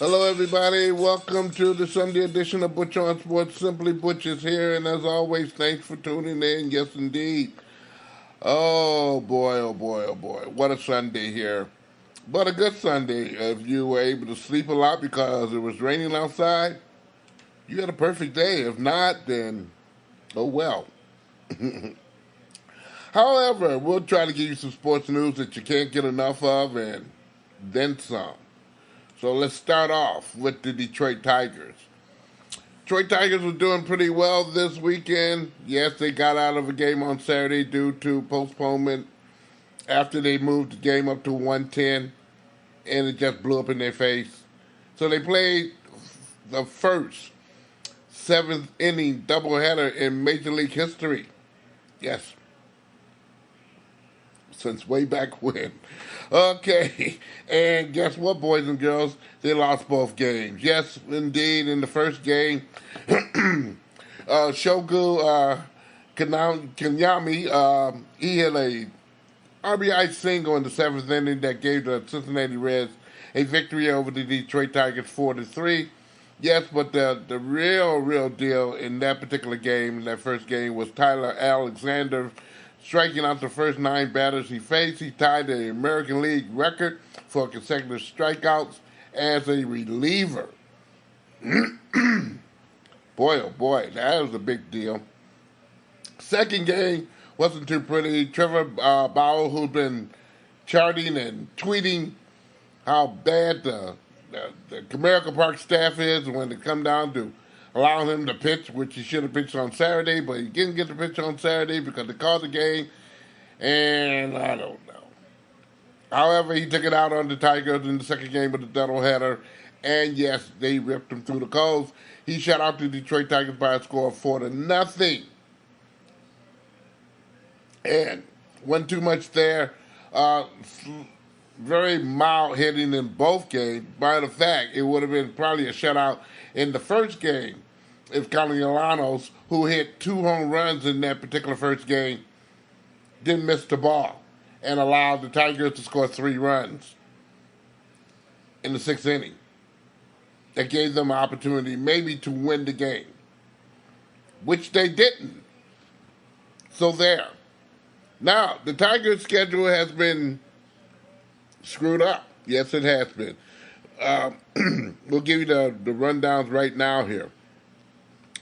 Hello, everybody. Welcome to the Sunday edition of Butch On Sports. Simply Butch is here, and as always, thanks for tuning in. Yes, indeed. Oh boy, oh boy, oh boy. What a Sunday here. But a good Sunday. If you were able to sleep a lot because it was raining outside, you had a perfect day. If not, then oh well. However, we'll try to give you some sports news that you can't get enough of and then some. So let's start off with the Detroit Tigers. Detroit Tigers were doing pretty well this weekend. Yes, they got out of a game on Saturday due to postponement after they moved the game up to 110, and it just blew up in their face. So they played the first seventh inning doubleheader in Major League history. Yes, since way back when. Okay, and guess what, boys and girls? They lost both games. Yes, indeed, in the first game, Shogu Kanyami, he had a RBI single in the seventh inning that gave the Cincinnati Reds a victory over the Detroit Tigers 4-3. Yes, but the real deal in that particular game, in that first game, was Tyler Alexander striking out the first 9 batters he faced. He tied the American League record for consecutive strikeouts as a reliever. Boy, oh boy, that was a big deal. Second game wasn't too pretty. Trevor Bauer, who's been charting and tweeting how bad the Comerica Park staff is when it come down to allowing him to pitch, which he should have pitched on Saturday, but he didn't get to pitch on Saturday because they called the game, and I don't know. However, he took it out on the Tigers in the second game of the doubleheader, and yes, they ripped him through the coals. He shut out the Detroit Tigers by a score of 4-0. And wasn't too much there. Very mild hitting in both games. Matter of fact, it would have been probably a shutout in the first game if Castellanos, who hit 2 home runs in that particular first game, didn't miss the ball and allowed the Tigers to score 3 runs in the 6th inning. That gave them an opportunity maybe to win the game, which they didn't. So there. Now, the Tigers' schedule has been screwed up. Yes, it has been. We'll give you the rundowns right now here.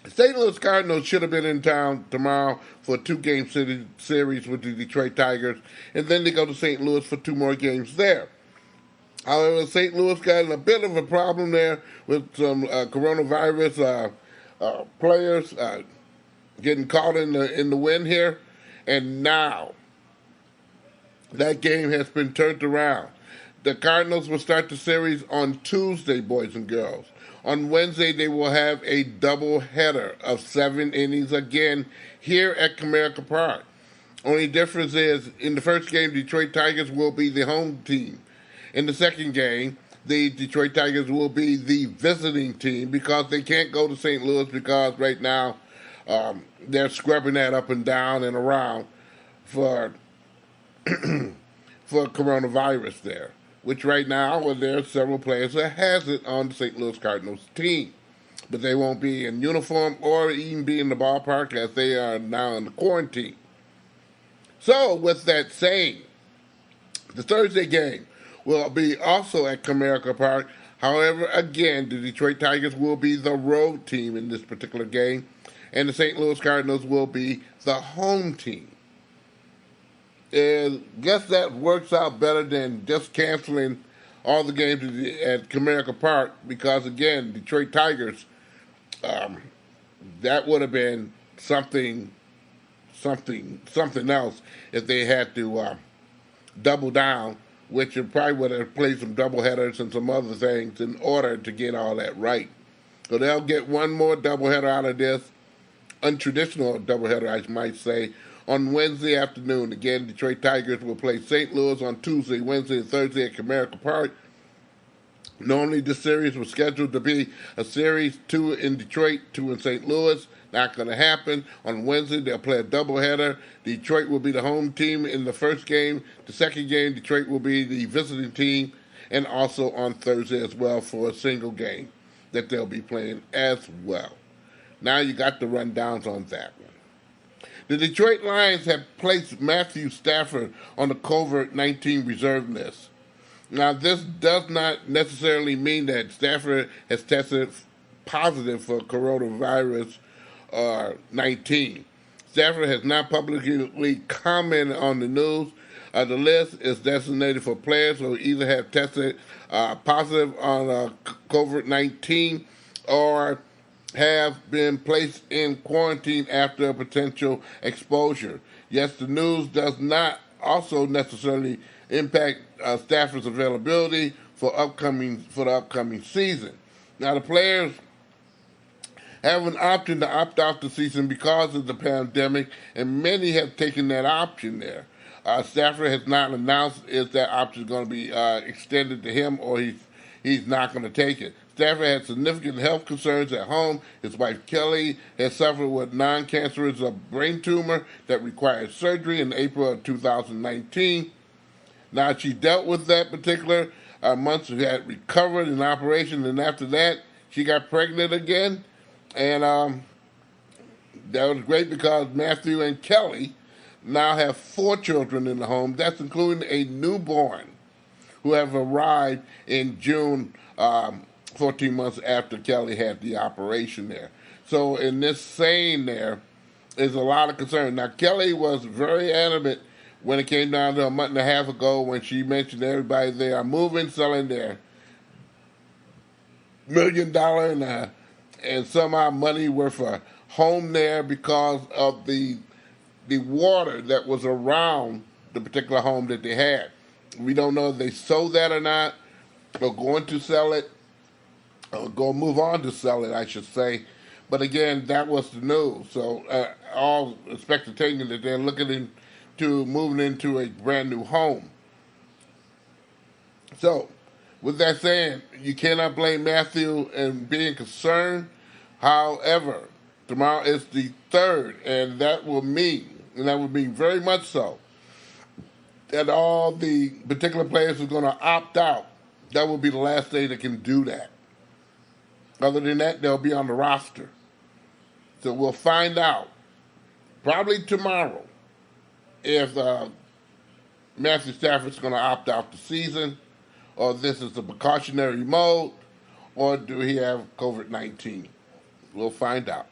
St. Louis Cardinals should have been in town tomorrow for a 2-game series with the Detroit Tigers, and then they go to St. Louis for 2 more games there. However, St. Louis got in a bit of a problem there with some coronavirus players getting caught in the wind here, and now that game has been turned around. The Cardinals will start the series on Tuesday, boys and girls. On Wednesday, they will have a doubleheader of 7 innings again here at Comerica Park. Only difference is, in the first game, Detroit Tigers will be the home team. In the second game, the Detroit Tigers will be the visiting team because they can't go to St. Louis because right now they're scrubbing that up and down and around for for coronavirus there, which right now, well, there are several players that has it on the St. Louis Cardinals team. But they won't be in uniform or even be in the ballpark as they are now in the quarantine. So, with that saying, the Thursday game will be also at Comerica Park. However, again, the Detroit Tigers will be the road team in this particular game, and the St. Louis Cardinals will be the home team. And I guess that works out better than just canceling all the games at Comerica Park because, again, Detroit Tigers, that would have been something else if they had to double down, which probably would have played some doubleheaders and some other things in order to get all that right. So they'll get one more doubleheader out of this, untraditional doubleheader, I might say, on Wednesday afternoon. Again, Detroit Tigers will play St. Louis on Tuesday, Wednesday, and Thursday at Comerica Park. Normally, this series was scheduled to be a series, 2 in Detroit, 2 in St. Louis. Not going to happen. On Wednesday, they'll play a doubleheader. Detroit will be the home team in the first game. The second game, Detroit will be the visiting team. and also on Thursday as well for a single game that they'll be playing as well. Now you got the rundowns on that one. The Detroit Lions have placed Matthew Stafford on the COVID-19 reserve list. Now, this does not necessarily mean that Stafford has tested positive for coronavirus 19. Stafford has not publicly commented on the news. The list is designated for players who either have tested positive on COVID-19 or have been placed in quarantine after a potential exposure. Yes, the news does not also necessarily impact Stafford's availability for the upcoming season. Now, the players have an option to opt out the season because of the pandemic, and many have taken that option there. Stafford has not announced if that option is going to be extended to him or he's not going to take it. Stafford had significant health concerns at home. His wife Kelly has suffered with non-cancerous brain tumor that required surgery in April of 2019. Now, she dealt with that particular months she had recovered in operation, and after that, she got pregnant again. And that was great because Matthew and Kelly now have 4 children in the home. That's including a newborn who have arrived in June, 14 months after Kelly had the operation there. So in this saying there is a lot of concern. Now, Kelly was very adamant when it came down to a month and a half ago when she mentioned to everybody they are moving, selling their $1 million and somehow money worth a home there because of the water that was around the particular home that they had. We don't know if they sold that or not, or going to sell it, or go move on to sell it, I should say. But again, that was the news. So all expectation that they're looking into moving into a brand new home. So, with that said, you cannot blame Matthew and being concerned. However, tomorrow is the 3rd, and that will mean very much so, that all the particular players are going to opt out. That will be the last day they can do that. Other than that, they'll be on the roster. So we'll find out, probably tomorrow, if Matthew Stafford's going to opt out the season, or this is a precautionary mode, or do he have COVID-19? We'll find out.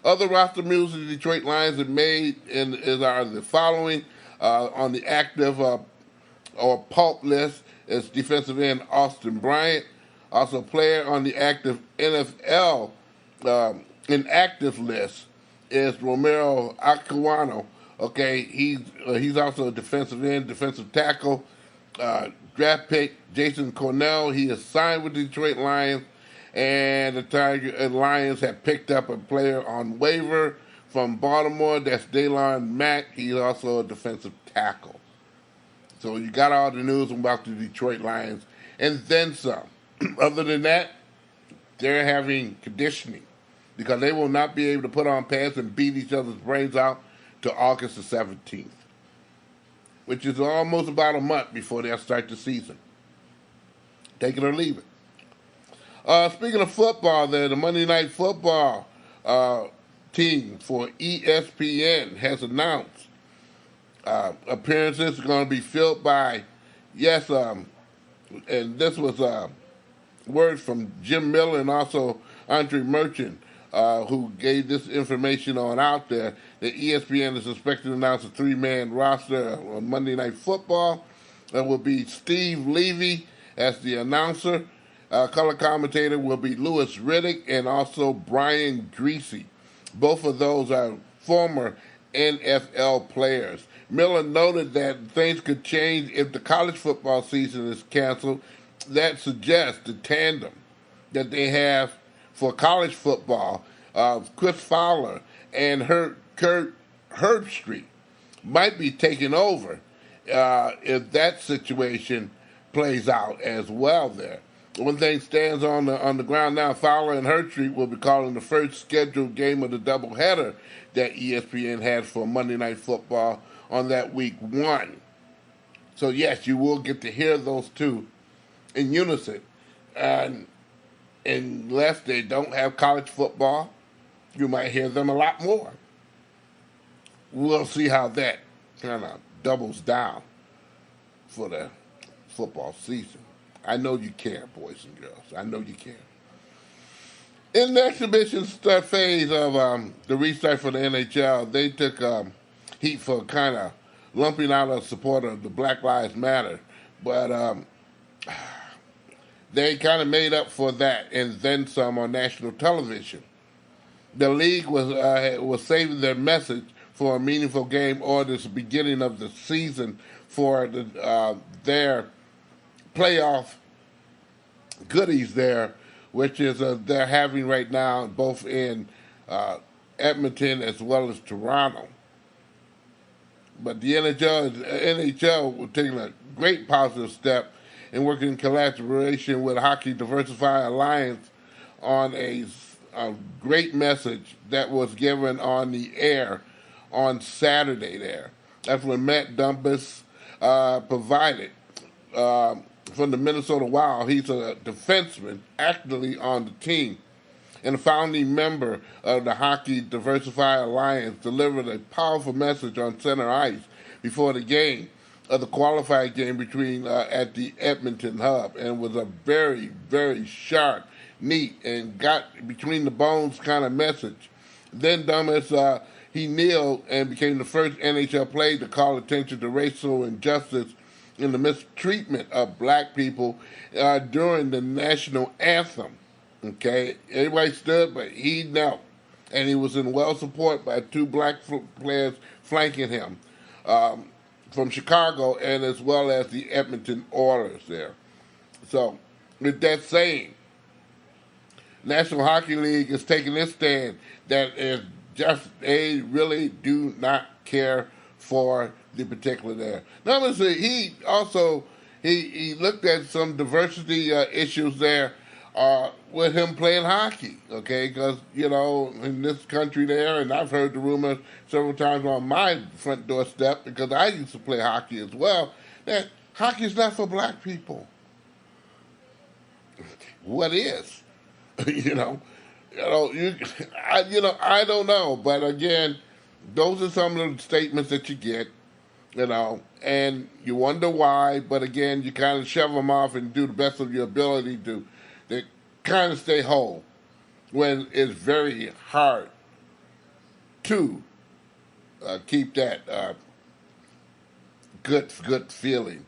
Other roster moves the Detroit Lions have made are the following. On the active or pulp list is defensive end Austin Bryant. Also, player on the active NFL inactive list is Romero Aquano. Okay, he's also a defensive end, defensive tackle. Draft pick Jason Cornell. He is signed with the Detroit Lions, and the Lions have picked up a player on waiver from Baltimore. That's Daylon Mack. He's also a defensive tackle. So you got all the news about the Detroit Lions, and then some. Other than that, they're having conditioning because they will not be able to put on pads and beat each other's brains out till August the 17th, which is almost about a month before they'll start the season. Take it or leave it. Speaking of football, the Monday Night Football team for ESPN has announced appearances are going to be filled by, and this was words from Jim Miller and also Andre Merchant, who gave this information on out there, that ESPN is expected to announce a 3-man roster on Monday Night Football. That will be Steve Levy as the announcer. Color commentator will be Louis Riddick and also Brian Greasy. Both of those are former NFL players. Miller noted that things could change if the college football season is canceled. That suggests the tandem that they have for college football, Chris Fowler and Kurt Herbstreit, might be taking over if that situation plays out as well there. One thing stands on the ground now, Fowler and Herbstreit will be calling the first scheduled game of the doubleheader that ESPN has for Monday Night Football on that week 1. So yes, you will get to hear those two in unison. And unless they don't have college football, you might hear them a lot more. We'll see how that kind of doubles down for the football season. I know you care, boys and girls. I know you care. In the exhibition phase of the restart for the NHL, they took heat for kind of lumping out a supporter of the Black Lives Matter, but they kind of made up for that and then some on national television. The league was saving their message for a meaningful game or this beginning of the season for their playoff goodies there, which is they're having right now both in Edmonton as well as Toronto. But the NHL was taking a great positive step in working in collaboration with Hockey Diversified Alliance on a great message that was given on the air on Saturday there. That's when Matt Dumpus provided from the Minnesota Wild. He's a defenseman actively on the team and a founding member of the Hockey Diversified Alliance, delivered a powerful message on center ice before the game of the qualified game between at the Edmonton hub, and was a very, very sharp, neat, and got between the bones kind of message. Then Dumas, he kneeled and became the first NHL player to call attention to racial injustice in the mistreatment of black people during the national anthem. Okay, everybody stood, but he knelt, and he was in well support by two black players flanking him from Chicago, and as well as the Edmonton Oilers there. So, with that saying, National Hockey League is taking this stand that is just they really do not care for the particular there. Now, listen, he also he looked at some diversity issues there with him playing hockey, okay? Because, you know, in this country there, and I've heard the rumors several times on my front doorstep, because I used to play hockey as well, that hockey is not for black people. What is? you know, I don't know. But again, those are some of the statements that you get, and you wonder why. But again, you kind of shove them off and do the best of your ability to kind of stay whole when it's very hard to keep that good feeling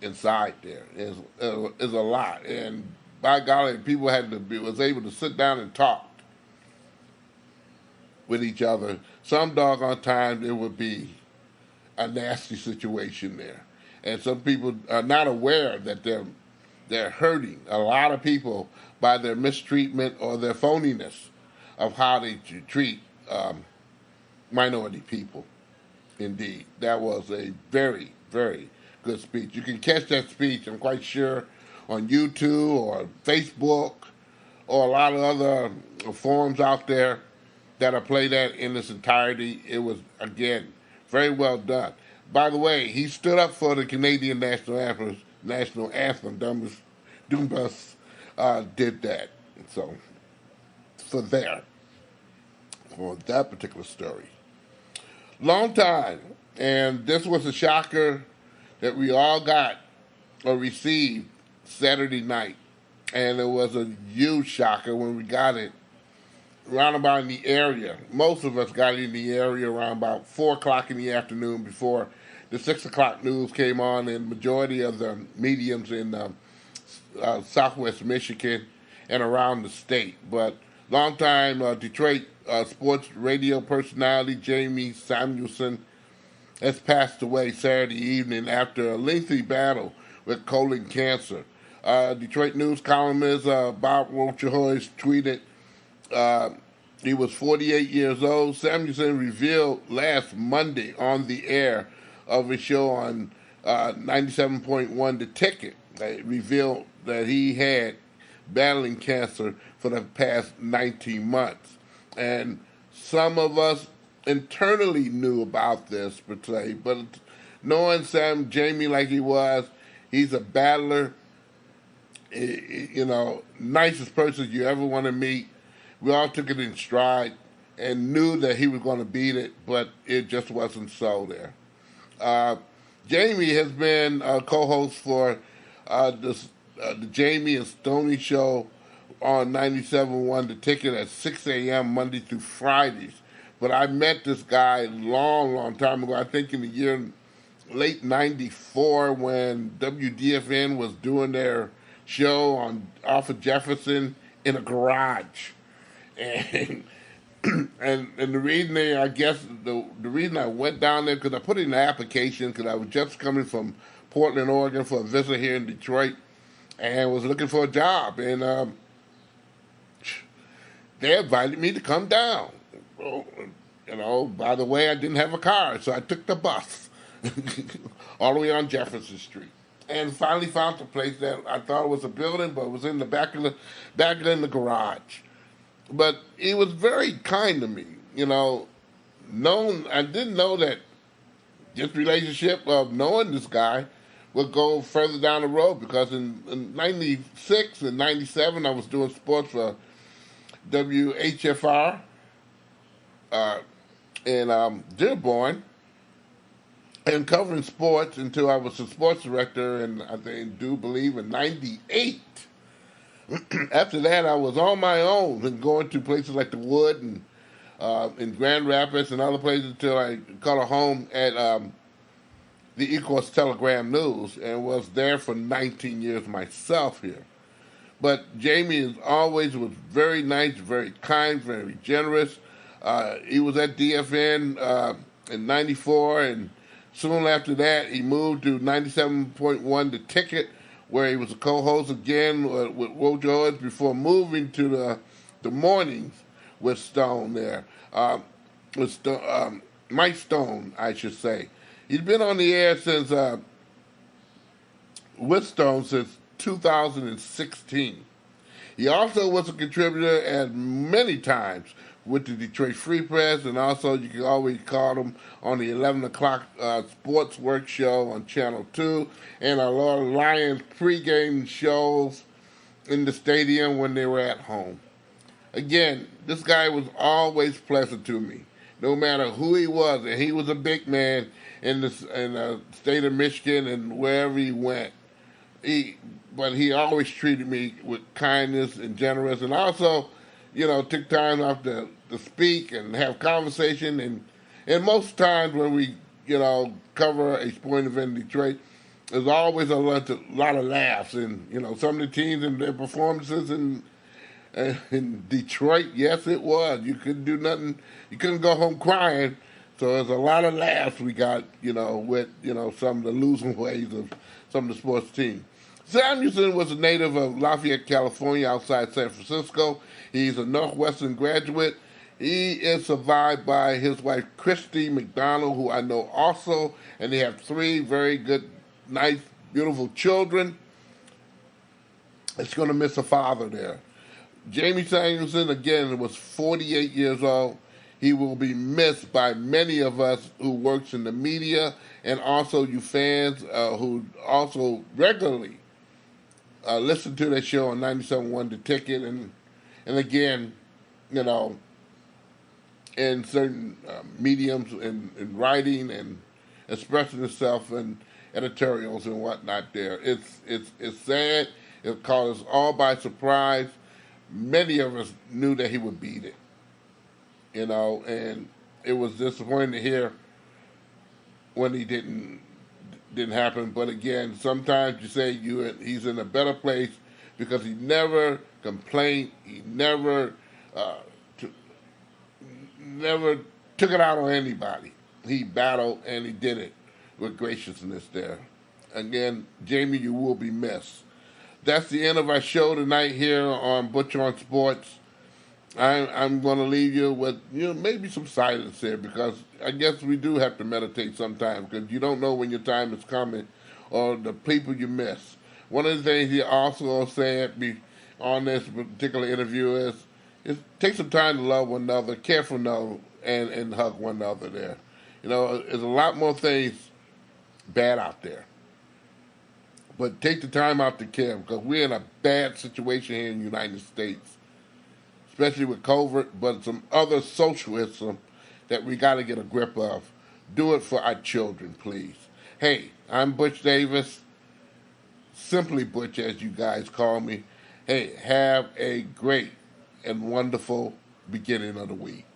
inside there. Is a lot, and by golly, people was able to sit down and talk with each other. Some doggone times it would be a nasty situation there, and some people are not aware that they're hurting a lot of people by their mistreatment or their phoniness of how they treat minority people. Indeed, that was a very, very good speech. You can catch that speech, I'm quite sure, on YouTube or Facebook or a lot of other forums out there that are played that in its entirety. It was, again, very well done. By the way, he stood up for the Canadian national anthem. Dumas did that. So, for that particular story. Long time, and this was a shocker that we all got or received Saturday night. And it was a huge shocker when we got it around about in the area. Most of us got in the area around about 4 o'clock in the afternoon before the 6 o'clock news came on, and majority of the mediums in Southwest Michigan and around the state. But longtime Detroit sports radio personality Jamie Samuelson has passed away Saturday evening after a lengthy battle with colon cancer. Detroit News columnist Bob Rochahoyes tweeted, he was 48 years old. Samuelson revealed last Monday on the air of his show on 97.1 The Ticket. They revealed that he had battling cancer for the past 19 months. And some of us internally knew about this, per se, but knowing Jamie like he was, he's a battler nicest person you ever want to meet. We all took it in stride and knew that he was going to beat it, but it just wasn't so there. Uh, Jamie has been a co-host for the Jamie and Stoney show on 97.1 The Ticket at 6 a.m. Monday through Fridays. But I met this guy long, long time ago. I think in the year late '94 when WDFN was doing their show on off of Jefferson in a garage, and and the reason I guess the reason I went down there because I put in an application because I was just coming from Portland, Oregon for a visit here in Detroit, and was looking for a job, and they invited me to come down. Well, by the way, I didn't have a car, so I took the bus all the way on Jefferson Street, and finally found a place that I thought was a building, but it was in the back in the garage. But he was very kind to me, I didn't know that this relationship of knowing this guy would go further down the road because in '96 and '97 I was doing sports for WHFR uh, in Dearborn and covering sports until I was a sports director, and I do believe in '98. After that, I was on my own and going to places like the Wood and in Grand Rapids and other places until I caught a home at the Ecorse Telegram News and was there for 19 years myself here. But Jamie is always was very nice, very kind, very generous. He was at DFN in '94, and soon after that, he moved to 97.1 The Ticket, where he was a co-host again with Wojo before moving to the mornings with Stone there, Mike Stone, I should say. He's been on the air since with Stone since 2016. He also was a contributor at many times with the Detroit Free Press, and also you can always call him on the 11 o'clock sports work show on Channel 2, and a lot of Lions pregame shows in the stadium when they were at home. Again, this guy was always pleasant to me, no matter who he was, and he was a big man in the state of Michigan and wherever he went. But he always treated me with kindness and generous, and also, took time off to speak and have conversation. And most times when we, cover a sporting event in Detroit, there's always a lot of laughs. And, some of the teams and their performances in Detroit, yes, it was. You couldn't do nothing. You couldn't go home crying. So there's a lot of laughs we got, with, some of the losing ways of some of the sports teams. Samuelson was a native of Lafayette, California, outside San Francisco. He's a Northwestern graduate. He is survived by his wife, Christy McDonald, who I know also, and they have 3 very good, nice, beautiful children. It's going to miss a father there. Jamie Samuelson, again, was 48 years old. He will be missed by many of us who works in the media and also you fans who also regularly listen to that show on 97.1 The Ticket, and again, in certain mediums in writing and expressing itself in editorials and whatnot. There, it's sad. It caught us all by surprise. Many of us knew that he would beat it, and it was disappointing to hear when he didn't happen. But again, sometimes you say he's in a better place because he never complained. He never never took it out on anybody. He battled and he did it with graciousness there. Again, Jamie, you will be missed. That's the end of our show tonight here on Butch On Sports. I'm going to leave you with maybe some silence here because I guess we do have to meditate sometimes because you don't know when your time is coming or the people you miss. One of the things he also said on this particular interview is take some time to love one another, care for one another, and hug one another there. There's a lot more things bad out there. But take the time out to care because we're in a bad situation here in the United States, especially with COVID, but some other socialism that we got to get a grip of. Do it for our children, please. Hey, I'm Butch Davis, simply Butch as you guys call me. Hey, have a great and wonderful beginning of the week.